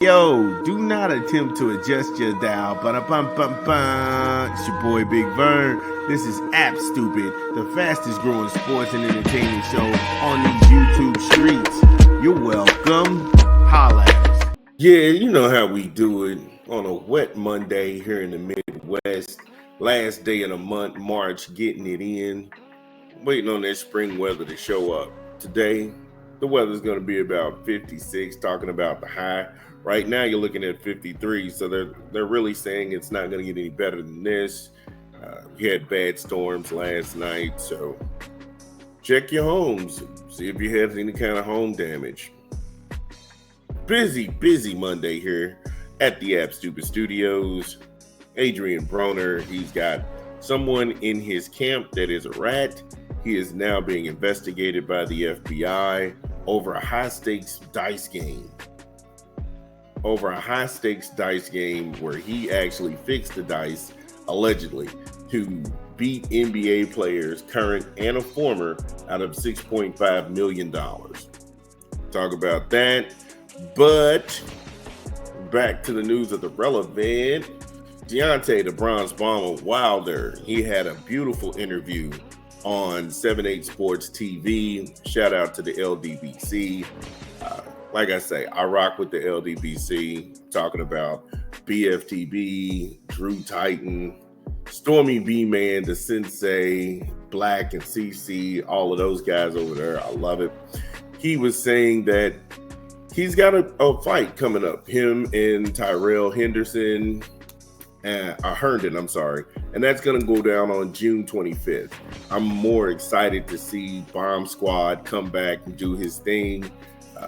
Yo, do not attempt to adjust your dial. Ba-da-bum-bum-bum. It's your boy Big Vern. This is App Stupid, the fastest growing sports and entertainment show on these YouTube streets. You're welcome. Holla at us. Yeah, you know how we do it on a wet Monday here in the Midwest. Last day of the month, March, getting it in. Waiting on that spring weather to show up. Today, the weather's going to be about 56, talking about the high. Right now, you're looking at 53, so they're really saying it's not going to get any better than this. We had bad storms last night, so check your homes. See if you had any kind of home damage. Busy Monday here at the App Stupid Studios. Adrian Broner, he's got someone in his camp that is a rat. He is now being investigated by the FBI over a high-stakes dice game. Where he actually fixed the dice, allegedly, to beat NBA players, current and a former, out of $6.5 million. Talk about that. But back to the news of the relevant. Deontay, the Bronze Bomber Wilder, he had a beautiful interview on 7/8 Sports TV. Shout out to the LDBC. Like I say, I rock with the LDBC, talking about BFTB, Drew Titan, Stormy B-Man, the Sensei, Black and CC, all of those guys over there. I love it. He was saying that he's got a fight coming up, him and Tyrell Herndon, and that's going to go down on June 25th. I'm more excited to see Bomb Squad come back and do his thing.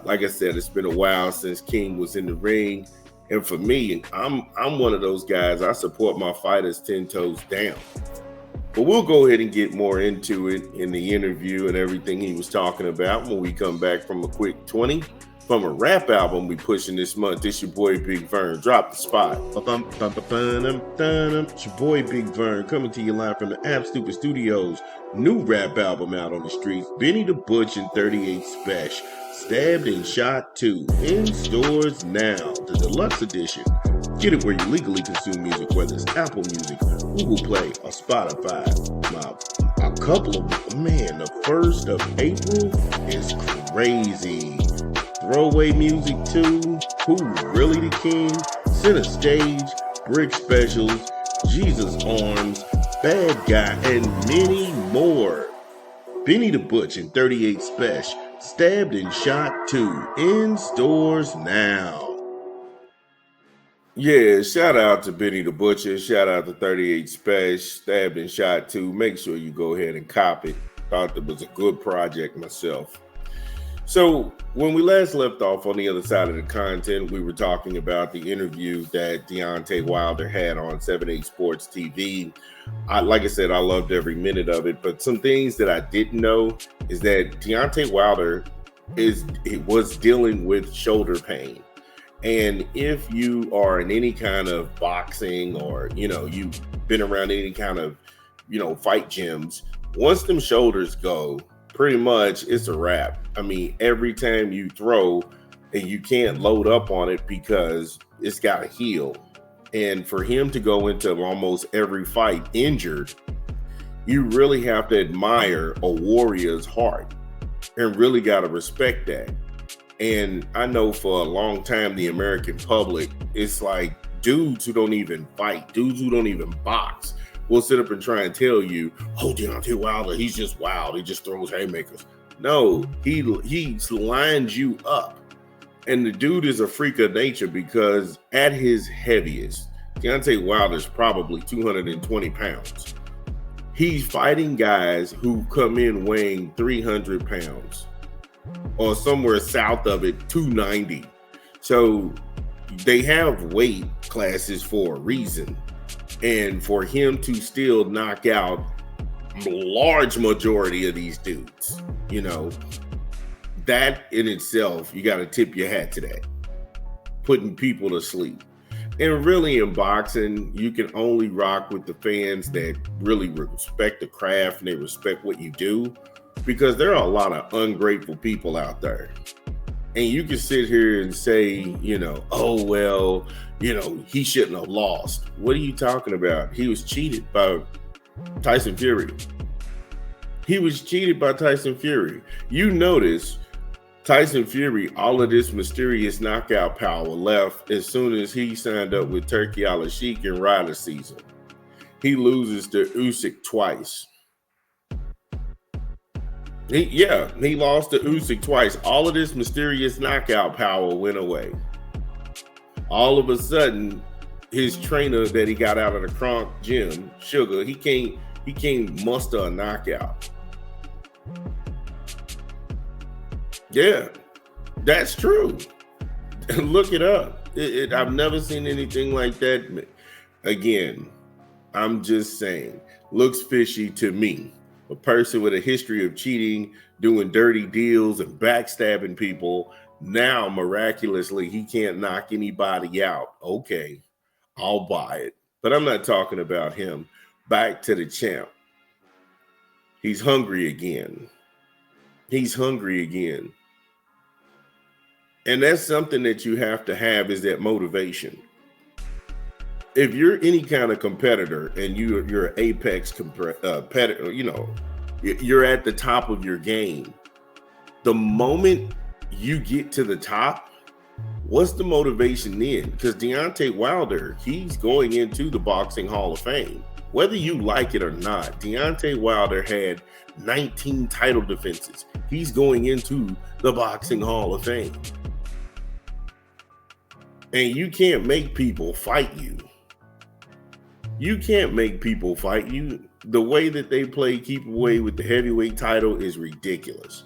Like I said, it's been a while since King was in the ring, and for me, I'm one of those guys. I support my fighters 10 toes down. But we'll go ahead and get more into it in the interview and everything he was talking about when we come back from a quick 20. From a rap album we pushing this month. It's your boy Big Vern. Drop the spot. It's your boy Big Vern coming to you live from the App Stupid Studios. New rap album out on the streets. Benny the Butch and 38 Special. Stabbed and Shot 2. In stores now. The deluxe edition. Get it where you legally consume music, whether it's Apple Music, Google Play, or Spotify. A couple of, the 1st of April is crazy. Throwaway Music 2, Who Really the King, Center Stage, Brick Specials, Jesus Arms, Bad Guy, and many more. Benny the Butch and 38 Special, Stabbed and Shot 2, in stores now. Yeah, shout out to Benny the Butcher, shout out to 38 Special, Stabbed and Shot 2. Make sure you go ahead and cop it. Thought it was a good project myself. So when we last left off on the other side of the content, we were talking about the interview that Deontay Wilder had on 7/8 Sports TV. Like I said, I loved every minute of it, but some things that I didn't know is that Deontay Wilder was dealing with shoulder pain. And if you are in any kind of boxing or, you've been around any kind of, fight gyms, once them shoulders go, pretty much it's a wrap. I mean, every time you throw and you can't load up on it because it's got to heal. And for him to go into almost every fight injured, you really have to admire a warrior's heart and really got to respect that. And I know for a long time, the American public, it's like dudes who don't even fight, dudes who don't even box, will sit up and try and tell you, oh, Deontay Wilder, he's just wild. He just throws haymakers. No, he lines you up. And the dude is a freak of nature because at his heaviest, Deontay Wilder's probably 220 pounds. He's fighting guys who come in weighing 300 pounds or somewhere south of it, 290. So they have weight classes for a reason. And for him to still knock out a large majority of these dudes, that in itself, you got to tip your hat to that. Putting people to sleep. And really in boxing, you can only rock with the fans that really respect the craft and they respect what you do, because there are a lot of ungrateful people out there. And you can sit here and say, oh, well, he shouldn't have lost. What are you talking about? He was cheated by Tyson Fury. He was cheated by Tyson Fury. You notice Tyson Fury, all of this mysterious knockout power left as soon as he signed up with Turkey Al-Sheikh in Ryder season. He loses to Usyk twice. He lost to Usyk twice. All of this mysterious knockout power went away. All of a sudden, his trainer that he got out of the Kronk gym, Sugar, he can't muster a knockout. Yeah, that's true. Look it up. I've never seen anything like that. Again, I'm just saying, looks fishy to me. A person with a history of cheating, doing dirty deals, and backstabbing people. Now, miraculously, he can't knock anybody out. Okay, I'll buy it. But I'm not talking about him. Back to the champ. He's hungry again. He's hungry again. And that's something that you have to have, is that motivation. If you're any kind of competitor and you're an apex competitor, you're at the top of your game. The moment you get to the top, what's the motivation then? Because Deontay Wilder, he's going into the Boxing Hall of Fame. Whether you like it or not, Deontay Wilder had 19 title defenses. He's going into the Boxing Hall of Fame. And you can't make people fight you. You can't make people fight you. The way that they play keep away with the heavyweight title is ridiculous.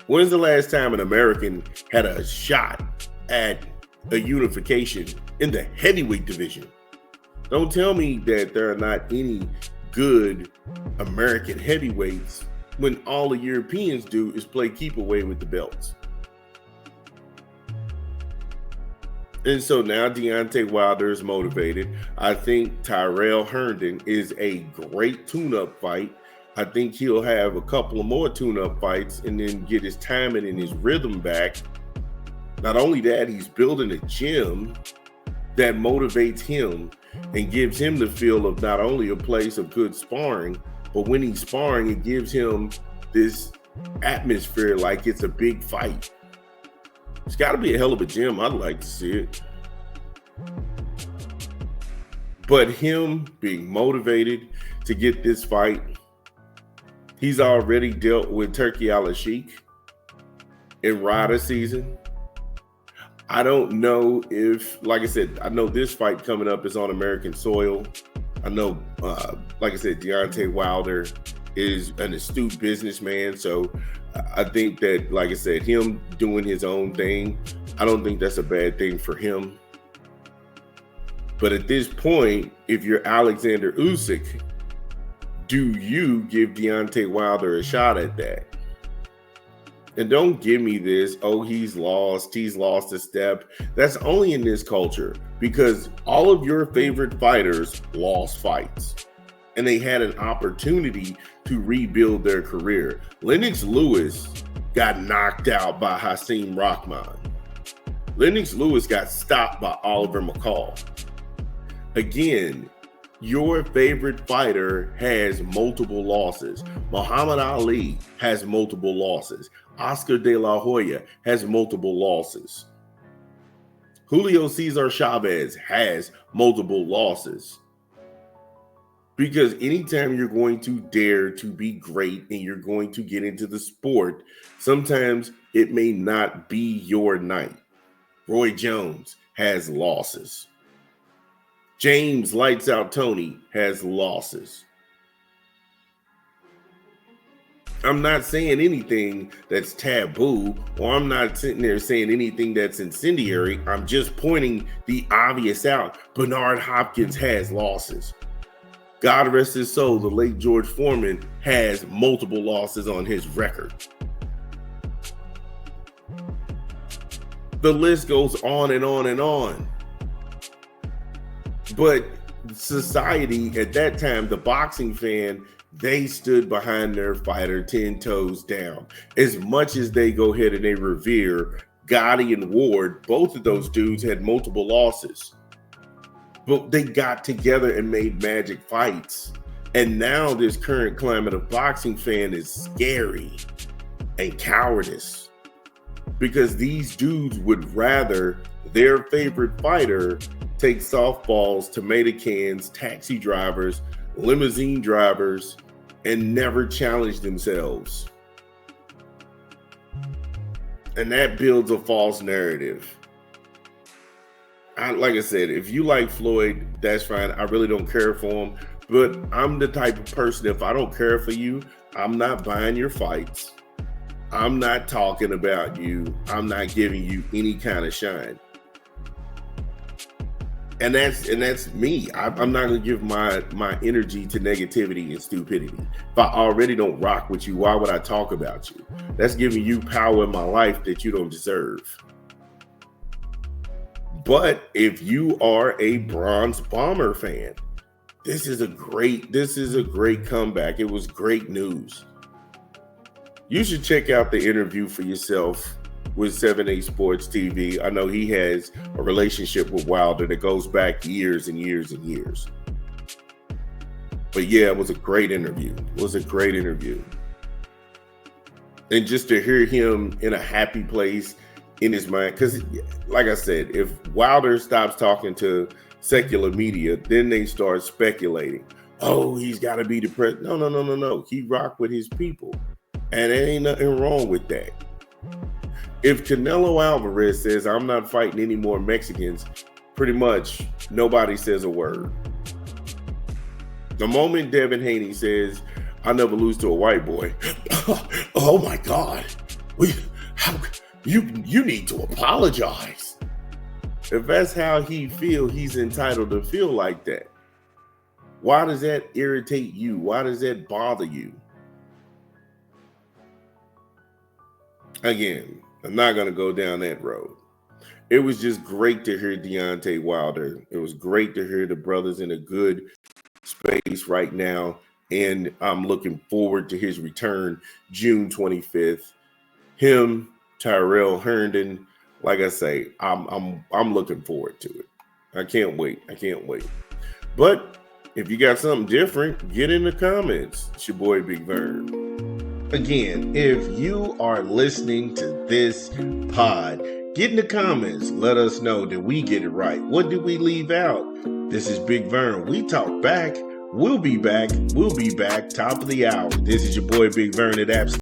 When's the last time an American had a shot at a unification in the heavyweight division? Don't tell me that there are not any good American heavyweights when all the Europeans do is play keep away with the belts. And so now Deontay Wilder is motivated. I think Tyrell Herndon is a great tune-up fight. I think he'll have a couple of more tune-up fights and then get his timing and his rhythm back. Not only that, he's building a gym that motivates him and gives him the feel of not only a place of good sparring, but when he's sparring, it gives him this atmosphere like it's a big fight. It's got to be a hell of a gym. I'd like to see it. But him being motivated to get this fight, he's already dealt with Turkey Al-Sheikh in Ryder season. I don't know if, like I said, I know this fight coming up is on American soil. I know, like I said, Deontay Wilder is an astute businessman. So I think that, like I said, him doing his own thing, I don't think that's a bad thing for him. But at this point, if you're Alexander Usyk, do you give Deontay Wilder a shot at that? And don't give me this, oh, he's lost a step. That's only in this culture because all of your favorite fighters lost fights and they had an opportunity to rebuild their career. Lennox Lewis got knocked out by Hasim Rahman. Lennox Lewis got stopped by Oliver McCall. Again, your favorite fighter has multiple losses. Muhammad Ali has multiple losses. Oscar De La Hoya has multiple losses. Julio Cesar Chavez has multiple losses. Because anytime you're going to dare to be great and you're going to get into the sport, sometimes it may not be your night. Roy Jones has losses. James Lights Out Tony has losses. I'm not saying anything that's taboo, or I'm not sitting there saying anything that's incendiary. I'm just pointing the obvious out. Bernard Hopkins has losses. God rest his soul, the late George Foreman has multiple losses on his record. The list goes on and on and on. But society at that time, the boxing fan They stood behind their fighter 10 toes down. As much as they go ahead and they revere Gotti and Ward, both of those dudes had multiple losses. But they got together and made magic fights. And now this current climate of boxing fan is scary and cowardice, because these dudes would rather their favorite fighter take softballs, tomato cans, taxi drivers, limousine drivers, and never challenge themselves. And that builds a false narrative. Like I said, if you like Floyd, that's fine. I really don't care for him. But I'm the type of person, if I don't care for you, I'm not buying your fights. I'm not talking about you. I'm not giving you any kind of shine. And that's me. I'm not going to give my energy to negativity and stupidity. If I already don't rock with you, why would I talk about you? That's giving you power in my life that you don't deserve. But if you are a Bronze Bomber fan, this is a great comeback. It was great news. You should check out the interview for yourself with 7A Sports TV. I know he has a relationship with Wilder that goes back years and years and years. But yeah, it was a great interview. And just to hear him in a happy place in his mind, because like I said, if Wilder stops talking to secular media, then they start speculating. Oh, he's got to be depressed. No. He rocked with his people. And there ain't nothing wrong with that. If Canelo Alvarez says, I'm not fighting any more Mexicans, pretty much nobody says a word. The moment Devin Haney says, I'll never lose to a white boy, oh my God, you need to apologize. If that's how he feels, he's entitled to feel like that. Why does that irritate you? Why does that bother you? Again, I'm not going to go down that road. It was just great to hear Deontay Wilder. It was great to hear the brothers in a good space right now. And I'm looking forward to his return June 25th. Him, Tyrell Herndon, like I say, I'm looking forward to it. I can't wait. But if you got something different, get in the comments. It's your boy Big Vern. Again, if you are listening to this pod, get in the comments. Let us know that we get it right. What did we leave out? This is Big Vern. We talk back. We'll be back. Top of the hour. This is your boy Big Vern at Apps.